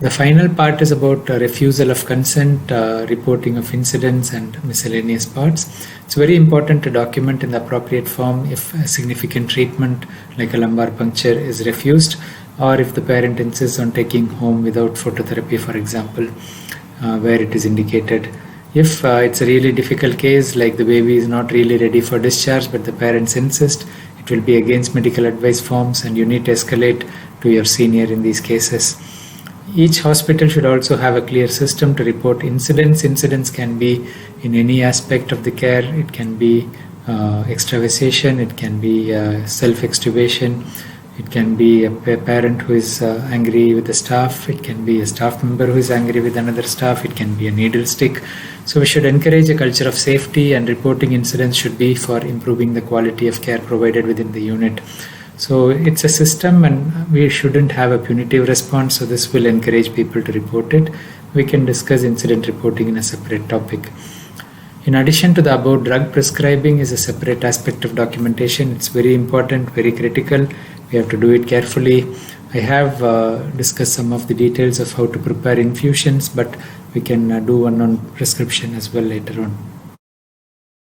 The final part is about refusal of consent, reporting of incidents, and miscellaneous parts. It's very important to document in the appropriate form if a significant treatment like a lumbar puncture is refused, or if the parent insists on taking home without phototherapy, for example, where it is indicated. If it's a really difficult case, like the baby is not really ready for discharge, but the parents insist, it will be against medical advice forms, and you need to escalate to your senior in these cases. Each hospital should also have a clear system to report incidents. Incidents can be in any aspect of the care. It can be extravasation, it can be self-extubation, it can be a parent who is angry with the staff, it can be a staff member who is angry with another staff, it can be a needle stick. So we should encourage a culture of safety, and reporting incidents should be for improving the quality of care provided within the unit. So it's a system, and we shouldn't have a punitive response, so this will encourage people to report it. We can discuss incident reporting in a separate topic. In addition to the above, drug prescribing is a separate aspect of documentation. It's very important, very critical. We have to do it carefully. I have discussed some of the details of how to prepare infusions, but we can do one on prescription as well later on.